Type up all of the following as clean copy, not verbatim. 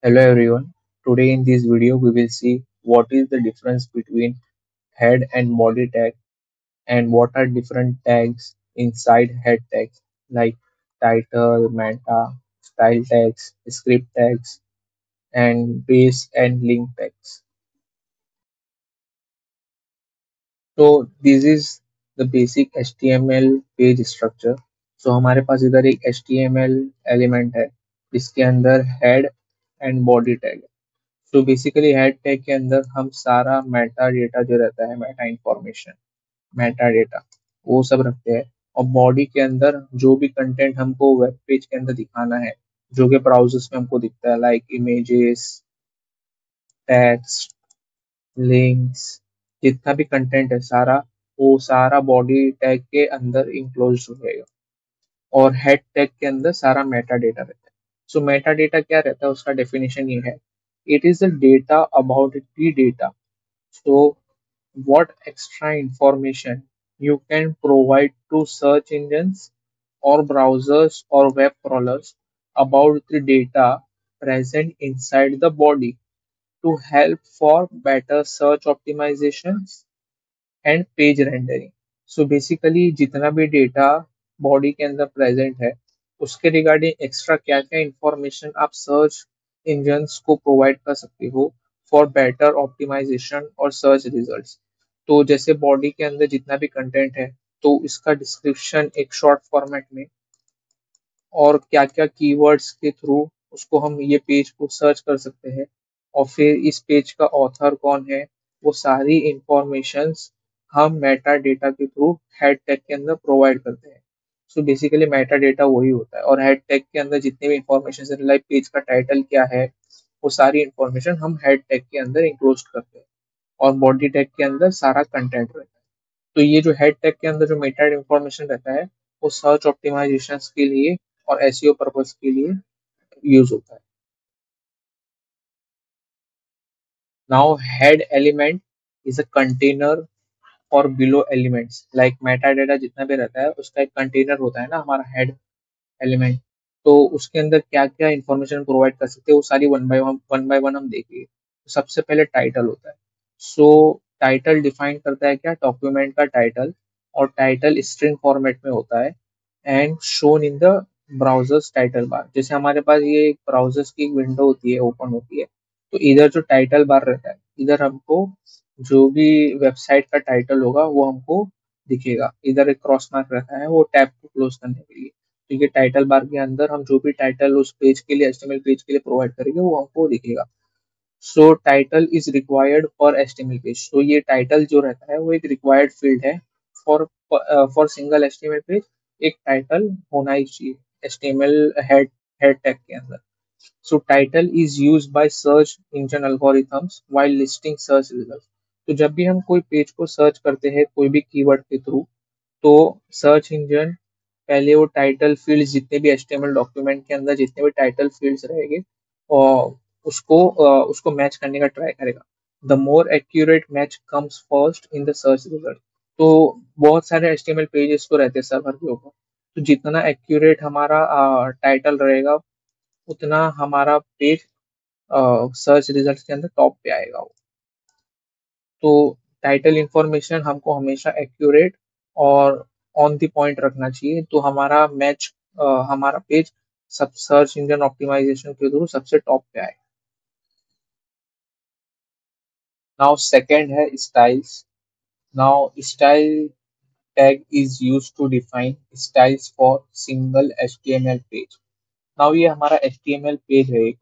Hello everyone. Today in this video we will see what is the difference between head and body tag and what are different tags inside head tags like title, meta, style tags, script tags and base and link tags. So this is the basic HTML page structure. So हमारे पास इधर एक HTML element है जिसके अंदर head and body tag. तो basically head tag के अंदर हम सारा मेटा डेटा जो रहता है, मेटा इंफॉर्मेशन, मेटा डेटा वो सब रखते हैं. और बॉडी के अंदर जो भी कंटेंट हमको वेब पेज के अंदर दिखाना है, जो कि ब्राउजर्स में हमको दिखता है, लाइक इमेजेस, टेक्स्ट, लिंक्स, जितना भी कंटेंट है सारा, वो सारा बॉडी टैग के अंदर इंक्लोज हो जाएगा. और हेड टैग के अंदर सारा मेटा डेटा रहता है. सो मेटा डेटा क्या रहता है, उसका डेफिनेशन ये है: it is the data about the data. So, what extra information you can provide to search engines or browsers or web crawlers about the data present inside the body to help for better search optimizations and page rendering. So basically जितना भी data body के अंदर present है, उसके regarding extra क्या क्या information आप search engines को प्रोवाइड कर सकते हो फॉर बेटर ऑप्टिमाइजेशन और सर्च रिजल्ट्स. तो जैसे बॉडी के अंदर जितना भी कंटेंट है, तो इसका डिस्क्रिप्शन एक शॉर्ट फॉर्मेट में और क्या क्या कीवर्ड्स के थ्रू उसको हम ये पेज को सर्च कर सकते हैं. और फिर इस पेज का ऑथर कौन है, वो सारी इंफॉर्मेशंस हम मेटा डेटा के थ्रू हेड टैग के अंदर प्रोवाइड करते हैं. सो बेसिकली मेटा डेटा वही होता है. और हेड टैग के अंदर जितने भी इंफॉर्मेशन है, लाइक पेज का टाइटल क्या है, वो सारी इंफॉर्मेशन हम हेड टैग के अंदर इंक्लोज करते हैं. और बॉडी टैग के अंदर सारा कंटेंट रहता है. तो ये जो हेड टैग के अंदर जो मेटा इंफॉर्मेशन रहता है, वो सर्च ऑप्टिमाइजेशन के लिए और एसईओ पर्पस के लिए यूज होता है. Now head element is a container और below elements. Like meta data जितना भी रहता है, उसका एक कंटेनर होता है ना, हमारा हेड एलिमेंट. तो उसके अंदर क्या क्या इंफॉर्मेशन प्रोवाइड कर सकते हैं, वो सारी वन बाय वन हम देखेंगे. तो सबसे पहले टाइटल होता है. सो टाइटल डिफाइन करता है क्या, डॉक्यूमेंट का टाइटल. और टाइटल स्ट्रिंग फॉर्मेट में होता है and shown in the browsers title bar. जैसे हमारे पास ये एक ब्राउजर्स की विंडो होती है, ओपन होती है, तो इधर जो टाइटल बार रहता है, इधर हमको जो भी वेबसाइट का टाइटल होगा वो हमको दिखेगा. इधर एक क्रॉस मार्क रहता है वो टैब को क्लोज करने के लिए. तो ये टाइटल बार के अंदर हम जो भी टाइटल उस पेज के लिए, एचटीएमएल पेज के लिए प्रोवाइड करेंगे, वो हमको दिखेगा. सो title is required for HTML page. तो ये टाइटल जो रहता है वो एक रिक्वायर्ड फील्ड है for for single HTML page. एक टाइटल होना ही चाहिए एचटीएमएल हेड हेड टैग के अंदर. सो title is use by search engine algorithms while listing search result. तो जब भी हम कोई पेज को सर्च करते हैं कोई भी कीवर्ड के थ्रू, तो सर्च इंजन पहले वो टाइटल फील्ड, जितने भी एचटीएमएल डॉक्यूमेंट के अंदर जितने भी टाइटल फील्ड्स रहेंगे, और उसको मैच करने का ट्राई करेगा. The more accurate match comes first in the search result. तो बहुत सारे एचटीएमएल पेजेस तो रहते हैं सर्वर के ऊपर. तो जितना एक्यूरेट हमारा टाइटल रहेगा, उतना हमारा पेज सर्च रिजल्ट के अंदर टॉप पे आएगा वो. तो टाइटल इंफॉर्मेशन हमको हमेशा एक्यूरेट और ऑन द पॉइंट रखना चाहिए, तो हमारा मैच, हमारा पेज सब सर्च इंजन ऑप्टिमाइजेशन के थ्रू सबसे टॉप पे आए. नाउ सेकंड है styles. Now style tag is used to define styles for single HTML page. Now ये हमारा एचटीएमएल पेज है एक,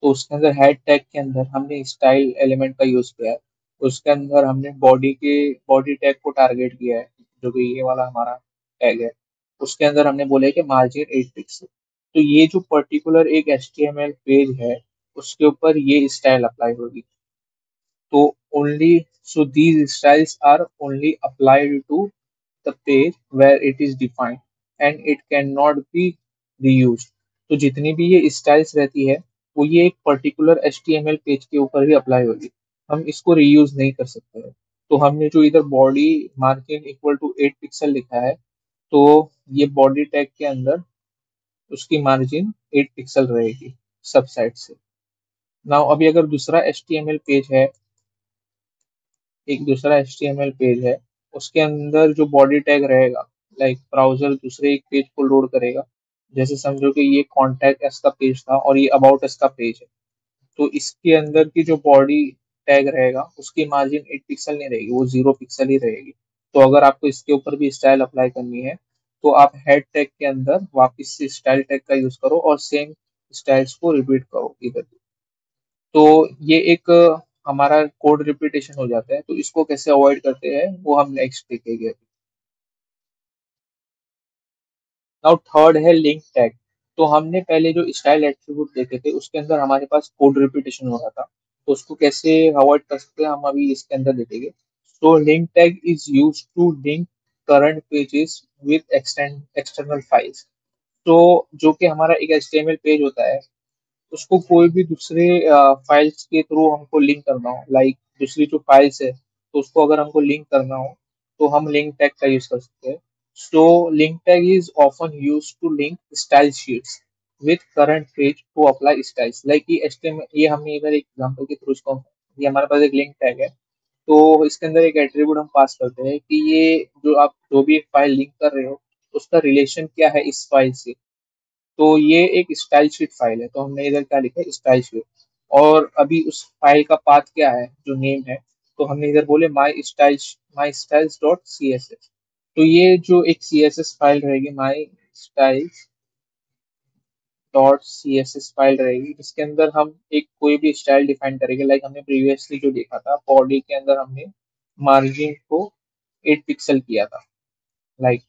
तो उसके अंदर हेड टैग के अंदर हमने स्टाइल एलिमेंट का यूज किया है. उसके अंदर हमने बॉडी टैग को टारगेट किया है, जो कि ये वाला हमारा टैग है. उसके अंदर हमने बोला है कि मार्जिन 8 पिक्सल. तो ये जो पर्टिकुलर एक एचटीएमएल पेज है, उसके ऊपर ये स्टाइल अप्लाई होगी. तो only, so these styles are only applied to the page where it is defined and it cannot be reused. तो जितनी भी ये स्टाइल्स रहती है, वो ये एक पर्टिकुलर HTML पेज के ऊपर ही अप्लाई होगी. हम इसको रीयूज नहीं कर सकते हैं. तो हमने जो इधर body margin equal to 8 pixel लिखा है, तो ये बॉडी टैग के अंदर उसकी मार्जिन 8 पिक्सल रहेगी सब साइड से. नाउ अभी अगर दूसरा HTML पेज है, एक दूसरा HTML पेज है, उसके अंदर जो बॉडी टैग रहेगा, लाइक ब्राउजर दूसरे एक पेज को लोड करेगा। जैसे समझो कि ये कॉन्टैक्ट एस का पेज था और ये अबाउट एस का पेज है, तो इसके अंदर की जो बॉडी टैग रहेगा उसकी मार्जिन 8 पिक्सल नहीं रहेगी, वो 0 पिक्सल ही रहेगी। तो अगर आपको इसके ऊपर भी स्टाइल अप्लाई करनी है, तो आप हेड टैग के अंदर वापस से स्टाइल टैग का यूज करो और सेम स्टाइल्स को रिपीट करो इधर। तो ये एक हमारा कोड रिपीटेशन हो जाता है। तो इसको कैसे अवॉइड करते हैं वो हम नेक्स्ट देखेंगे। नाउ थर्ड है लिंक टैग। तो हमने पहले जो स्टाइल एट्रीब्यूट देखे थे उसके अंदर हमारे पास कोड रिपीटेशन हो रहा था, तो उसको कैसे अवॉइड कर सकते हैं हम अभी इसके अंदर देखेंगे। तो link tag is use to link current pages with external files. तो जो कि हमारा एक HTML पेज होता है, उसको कोई भी दूसरे फाइल्स के थ्रू हमको लिंक करना हो, लाइक दूसरी जो फाइल्स है तो उसको अगर हमको लिंक करना हो, तो हम लिंक टैग का यूज कर सकते हैं। So link tag is often use to link style sheets with current page to apply styles. Like ये HTML, ये हमने इधर एक एग्जांपल के थ्रू इसको, ये हमारे पास एक लिंक टैग है, तो इसके अंदर एक एट्रीब्यूट हम पास करते हैं कि ये जो आप जो भी फाइल लिंक कर रहे हो उसका रिलेशन क्या है इस फाइल से। तो ये एक स्टाइल शीट फाइल है, तो हमने इधर क्या लिखा है, स्टाइल शीट। और अभी उस फाइल का पाथ क्या है, जो नेम है, तो हमने इधर बोले my styles dot C S S. तो ये जो एक CSS फाइल रहेगी, my styles dot C S S file रहेगी, जिसके अंदर हम एक कोई भी स्टाइल डिफाइन करेंगे। लाइक हमने प्रीवियसली जो देखा था, बॉडी के अंदर हमने मार्जिन को 8 पिक्सल किया था, लाइक।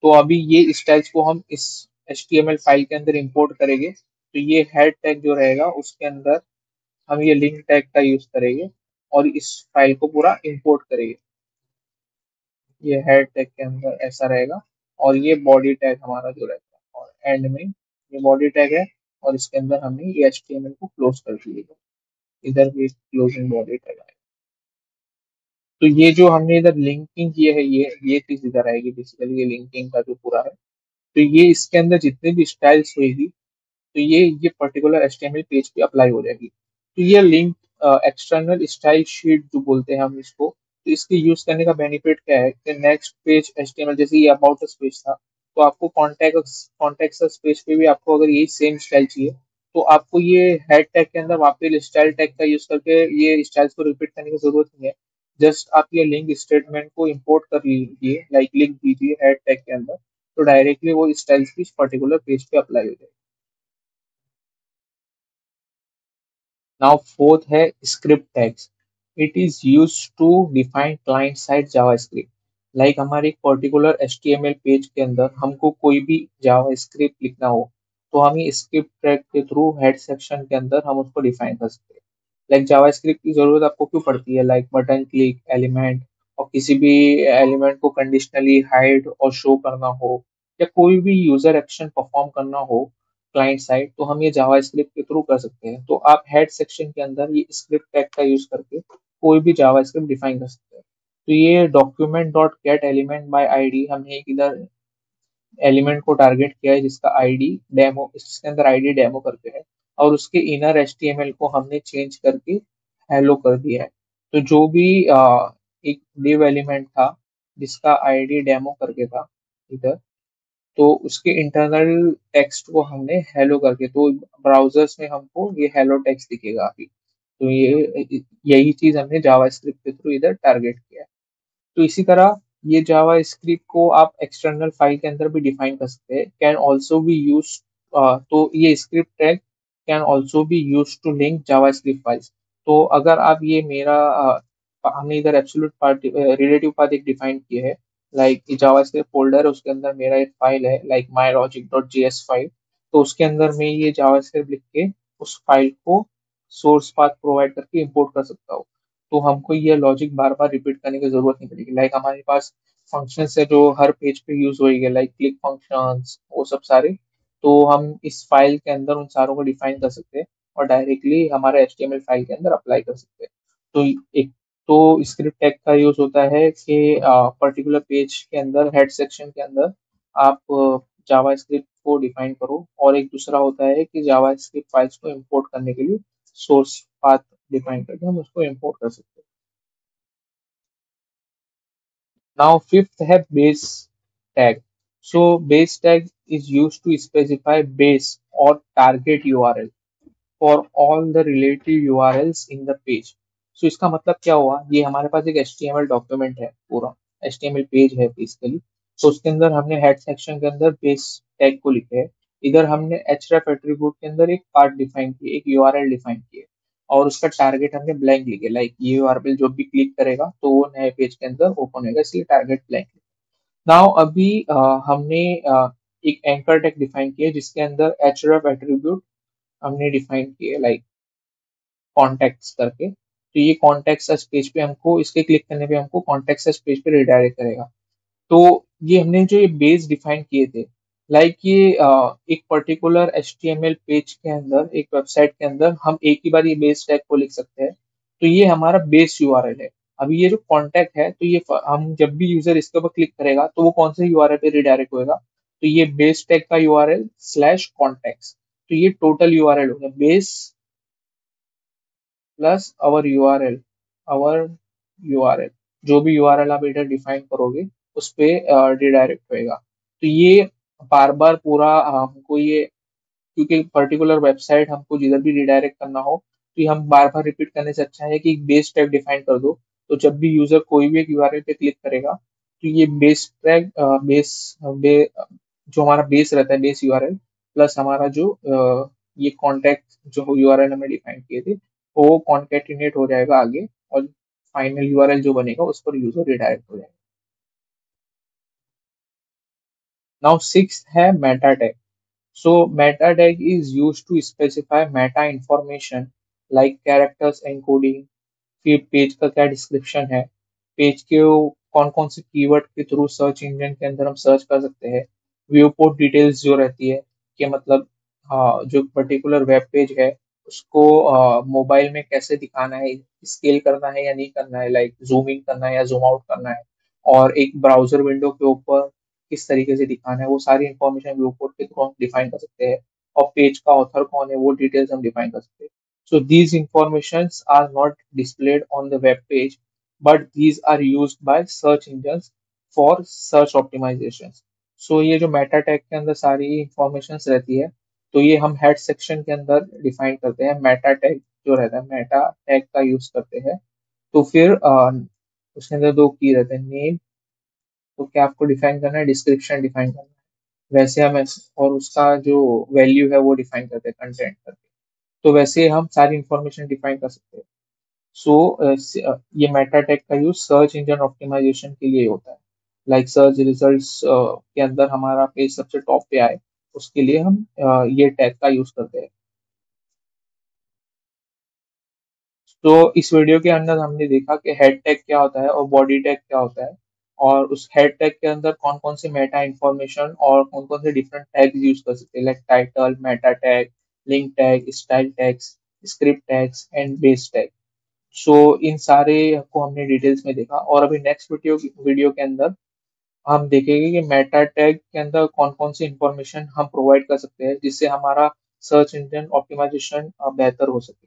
तो अभी ये स्टाइल्स को हम इस HTML फाइल के अंदर इंपोर्ट करेंगे। तो ये हेड टैग जो रहेगा उसके अंदर हम ये लिंक टैग का यूज करेंगे और इस फाइल को पूरा इंपोर्ट करेंगे। ये हेड टैग के अंदर ऐसा रहेगा, और ये बॉडी टैग हमारा जो रहता है, और एंड में ये बॉडी टैग है, और इसके अंदर हमने ये HTML को क्लोज कर दिया। इधर भी क्लोजिंग बॉडी टैग है। तो ये जो हमने इधर लिंकिंग की है, ये चीज इधर आएगी, बेसिकली ये लिंकिंग का जो पूरा है। तो ये इसके अंदर जितने भी स्टाइल्स होगी, तो ये पर्टिकुलर HTML पेज पे अप्लाई हो जाएगी। तो ये लिंक एक्सटर्नल स्टाइल शीट जो बोलते हैं हम इसको, तो इसके यूज करने का बेनिफिट क्या है कि नेक्स्ट पेज HTML, जैसे ये अबाउट अस पेज था, तो आपको कॉन्टेक्ट अस पेज पे भी आपको अगर यही सेम स्टाइल चाहिए, तो आपको ये हेड टैग के अंदर वापस स्टाइल टैग का यूज करके ये स्टाइल्स को रिपीट करने की जरूरत नहीं है। जस्ट आप ये लिंक स्टेटमेंट को इंपोर्ट कर लीजिए, लाइक लिख दीजिए हेड टैग के अंदर, तो डायरेक्टली वो स्टाइल्स भी पर्टिकुलर पेज पे अप्लाई हो जाएगी। Now fourth है script tags. It is used to define client side JavaScript. Like हमारे एक पर्टिकुलर HTML पेज के अंदर हमको कोई भी JavaScript लिखना हो, तो हम ये स्क्रिप्ट टैग के थ्रू हेड सेक्शन के अंदर हम उसको डिफाइन कर सकते हैं। लाइक जावास्क्रिप्ट की जरूरत आपको क्यों पड़ती है, लाइक बटन क्लिक एलिमेंट, और किसी भी एलिमेंट को कंडीशनली हाइड और शो करना हो, या कोई भी यूजर एक्शन परफॉर्म करना हो क्लाइंट साइड, तो हम ये जावास्क्रिप्ट के थ्रू कर सकते हैं। तो आप हेड सेक्शन के अंदर ये स्क्रिप्ट टैग का यूज करके कोई भी जावास्क्रिप्ट डिफाइन कर सकते हैं। तो ये document dot gate element by ID, हमने एक इधर एलिमेंट को टारगेट किया है जिसका आईडी डेमो, इसके अंदर आईडी डेमो करके है, और उसके इनर HTML को हमने चेंज करके हेलो कर दिया है। तो जो भी एक div एलिमेंट था जिसका आईडी डेमो करके था इधर, तो उसके इंटरनल टेक्स्ट को हमने हेलो करके, तो ब्राउजर्स में हमको ये हेलो टेक्स्ट दिखेगा अभी। तो ये यही चीज हमने जावास्क्रिप्ट के थ्रू इधर टारगेट किया है। तो इसी तरह ये जावा स्क्रिप्ट को आप एक्सटर्नल फाइल के अंदर भी डिफाइन कर सकते हैं, कैन ऑल्सो बी यूज। तो ये script tag can also be use to link JavaScript files. तो अगर आप ये मेरा हमने इधर एब्सोल्यूट पार्ट रिलेटिव पाथ एक डिफाइन किया है, लाइक जावा स्क्रिप्ट फोल्डर है, उसके अंदर मेरा एक फाइल है like my logic dot JS file. तो उसके अंदर मैं ये जावा स्क्रिप्ट लिख के उस फाइल को सोर्स पाथ प्रोवाइड करके इंपोर्ट कर सकता हूँ। तो हमको ये लॉजिक बार बार रिपीट करने की जरूरत नहीं पड़ेगी। लाइक हमारे पास फंक्शंस है जो हर पेज पे यूज होएंगे, लाइक क्लिक फंक्शंस, वो सब सारे। तो हम इस फाइल के अंदर उन सारों को डिफाइन कर सकते हैं और डायरेक्टली हमारे HTML फाइल के अंदर अप्लाई कर सकते हैं। तो एक तो स्क्रिप्ट टैग का यूज होता है कि पर्टिकुलर पेज के अंदर हेड सेक्शन के अंदर आप जावा स्क्रिप्ट को डिफाइन करो, और एक दूसरा होता है कि जावा स्क्रिप्ट फाइल्स को इंपोर्ट करने के लिए सोर्स पाथ डिफाइन करके हम उसको इंपोर्ट कर सकते हैं। नाउ फिफ्थ है base tag. So base tag is use to specify base और target URL for all the relative URLs in the page. So इसका मतलब क्या हुआ, ये हमारे पास एक HTML डॉक्यूमेंट है, पूरा HTML पेज है बेसिकली। तो उसके अंदर हमने हेड सेक्शन के अंदर बेस टैग को लिखे है। इधर हमने href एट्रीब्यूट के अंदर एक पार्ट डिफाइन किया, एक यूआरएल डिफाइन किया, और उसका टारगेट हमने ब्लैंक लिखे, लाइक ये यूआरएल जो भी क्लिक करेगा तो वो नए पेज के अंदर ओपन होगा, इसलिए टारगेट ब्लैंक। नाउ अभी हमने एक एंकर टैग डिफाइन किया जिसके अंदर href एट्रीब्यूट हमने डिफाइन किए, लाइक कॉन्टेक्ट्स करके। तो ये कॉन्टेक्ट अस पेज पे हमको, इसके क्लिक करने पे हमको कॉन्टेक्ट अस पेज पे रिडायरेक्ट करेगा। तो ये हमने जो ये बेस डिफाइन किए थे, लाइक ये एक पर्टिकुलर HTML पेज के अंदर, एक वेबसाइट के अंदर हम एक ही बार ये बेस टैग को लिख सकते हैं। तो ये हमारा बेस यूआरएल है। अभी ये जो कॉन्टेक्ट है, तो ये हम जब भी यूजर इसके ऊपर क्लिक करेगा तो वो कौन से यूआरएल पे रिडायरेक्ट होएगा, तो ये बेस टैग का यूआरएल स्लैश कॉन्टेक्ट। तो ये टोटल यूआरएल हो गया, बेस प्लस आवर यूआरएल, जो भी यूआरएल आप इधर डिफाइन करोगे उस पे रिडायरेक्ट होएगा। तो ये बार बार पूरा हमको ये, क्योंकि पर्टिकुलर वेबसाइट हमको जिधर भी रिडायरेक्ट करना हो, तो ये हम बार बार रिपीट करने से अच्छा है कि एक बेस टैग डिफाइन कर दो। तो जब भी यूजर कोई भी एक यूआरएल पे क्लिक करेगा तो ये बेस टैग जो हमारा बेस रहता है, बेस यूआरएल प्लस हमारा जो ये कॉन्टेक्ट जो यूआरएल हमें डिफाइन किए थे, वो कॉन्केटिनेट हो जाएगा आगे, और फाइनल यूआरएल जो बनेगा उस पर यूजर रिडायरेक्ट हो जाएगा। नाउ सिक्स है Meta tag. So meta tag is used to specify meta information like characters encoding, फिर पेज का क्या डिस्क्रिप्शन है, पेज के कौन कौन से कीवर्ड के थ्रू सर्च इंजन के अंदर हम सर्च कर सकते हैं, व्यू पोर्ट डिटेल्स जो रहती है कि मतलब जो पर्टिकुलर वेब पेज है उसको मोबाइल में कैसे दिखाना है, स्केल करना है या नहीं करना है, लाइक जूम इन करना है या जूम आउट करना है, और एक ब्राउजर विंडो के ऊपर किस तरीके से दिखाना है, वो सारी इंफॉर्मेशन व्यू पोर्ट के थ्रू हम डिफाइन कर सकते हैं। और पेज का ऑथर कौन है वो डिटेल्स हम डिफाइन कर सकते हैं। So these informations are not displayed on the web page, but these are used by search engines for search optimizations. So ये जो मेटा टैग के अंदर सारी इंफॉर्मेशंस रहती है, तो ये हम हेड सेक्शन के अंदर डिफाइन करते हैं। मेटा टैग जो रहता है, मेटा टैग का यूज करते हैं। तो फिर उसके अंदर दो की रहते हैं, नेम, तो क्या आपको डिफाइन करना है, डिस्क्रिप्शन डिफाइन करना है, वैसे हम और उसका जो वैल्यू है वो डिफाइन करते हैं कंटेंट करके। तो वैसे हम सारी इंफॉर्मेशन डिफाइन कर सकते हैं। सो ये मेटा टैग का यूज सर्च इंजन ऑप्टिमाइजेशन के लिए होता है, लाइक सर्च रिजल्ट्स के अंदर हमारा पेज सबसे टॉप पे आए, उसके लिए हम ये टैग का यूज करते हैं। तो इस वीडियो के अंदर हमने देखा कि हेड टैग क्या होता है और बॉडी टैग क्या होता है, और उस हेड टैग के अंदर कौन कौन से मेटा इंफॉर्मेशन और कौन कौन से डिफरेंट टैग्स यूज कर सकते हैं, like title, meta tag, link tag, style tags, script tags and base tag. So इन सारे को हमने डिटेल्स में देखा, और अभी नेक्स्ट वीडियो के अंदर हम देखेंगे कि मेटा टैग के अंदर कौन कौन सी इंफॉर्मेशन हम प्रोवाइड कर सकते हैं जिससे हमारा सर्च इंजन ऑप्टिमाइजेशन बेहतर हो सके।